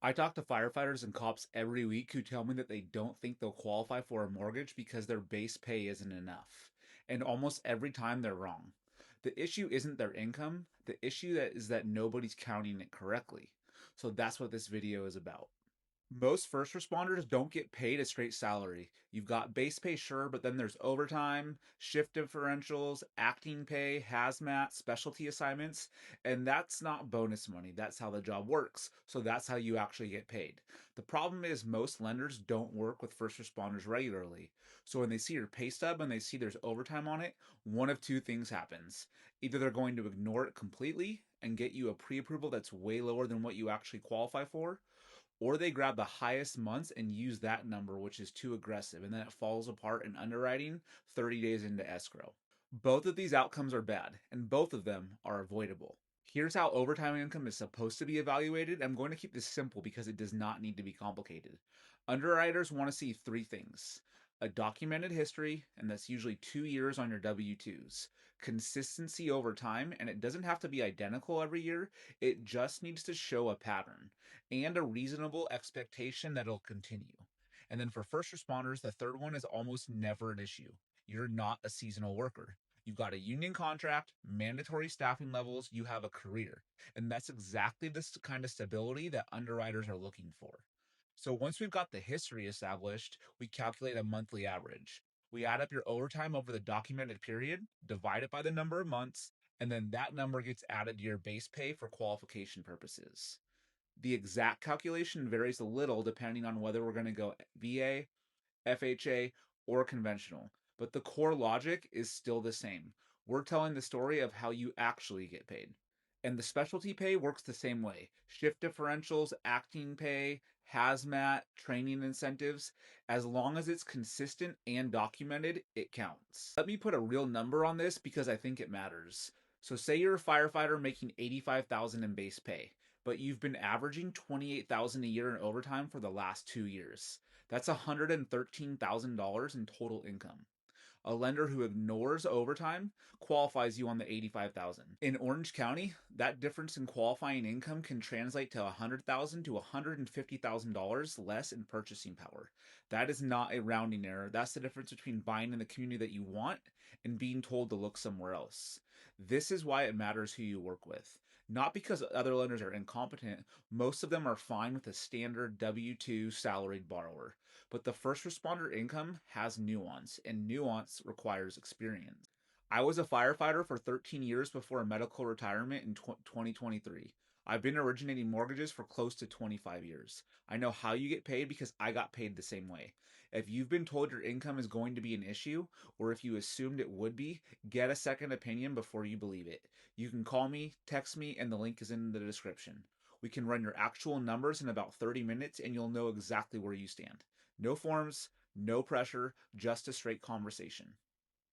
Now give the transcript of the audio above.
I talk to firefighters and cops every week who tell me that they don't think they'll qualify for a mortgage because their base pay isn't enough. And almost every time they're wrong. The issue isn't their income, the issue is that nobody's counting it correctly. So that's what this video is about. Most first responders don't get paid a straight salary. You've got base pay, sure, but then there's overtime, shift differentials, acting pay, hazmat, specialty assignments, and that's not bonus money. That's how the job works. So that's how you actually get paid. The problem is most lenders don't work with first responders regularly. So when they see your pay stub and they see there's overtime on it, one of two things happens. Either they're going to ignore it completely and get you a pre approval that's way lower than what you actually qualify for, or they grab the highest months and use that number, which is too aggressive, and then it falls apart in underwriting 30 days into escrow. Both of these outcomes are bad, and both of them are avoidable. Here's how overtime income is supposed to be evaluated. I'm going to keep this simple because it does not need to be complicated. Underwriters want to see three things: a documented history, and that's usually 2 years on your W 2s, consistency over time, and it doesn't have to be identical every year, it just needs to show a pattern, and a reasonable expectation that it'll continue. And then for first responders, the third one is almost never an issue. You're not a seasonal worker. You've got a union contract, mandatory staffing levels, you have a career. And that's exactly the kind of stability that underwriters are looking for. So once we've got the history established, we calculate a monthly average. We add up your overtime over the documented period, divide it by the number of months, and then that number gets added to your base pay for qualification purposes. The exact calculation varies a little depending on whether we're going to go VA, FHA, or conventional, but the core logic is still the same. We're telling the story of how you actually get paid. And the specialty pay works the same way: shift differentials, acting pay, hazmat, training incentives. As long as it's consistent and documented, it counts. Let me put a real number on this because I think it matters. So say you're a firefighter making 85,000 in base pay, but you've been averaging 28,000 a year in overtime for the last 2 years. That's $113,000 in total income. A lender who ignores overtime qualifies you on the 85,000. In Orange County, that difference in qualifying income can translate to $100,000 to $150,000 less in purchasing power. That is not a rounding error. That's the difference between buying in the community that you want and being told to look somewhere else. This is why it matters who you work with. Not because other lenders are incompetent, most of them are fine with a standard W 2 salaried borrower. But the first responder income has nuance, and nuance requires experience. I was a firefighter for 13 years before a medical retirement in 2023. I've been originating mortgages for close to 25 years. I know how you get paid because I got paid the same way. If you've been told your income is going to be an issue, or if you assumed it would be, get a second opinion before you believe it. You can call me, text me, and the link is in the description. We can run your actual numbers in about 30 minutes and you'll know exactly where you stand. No forms, no pressure, just a straight conversation.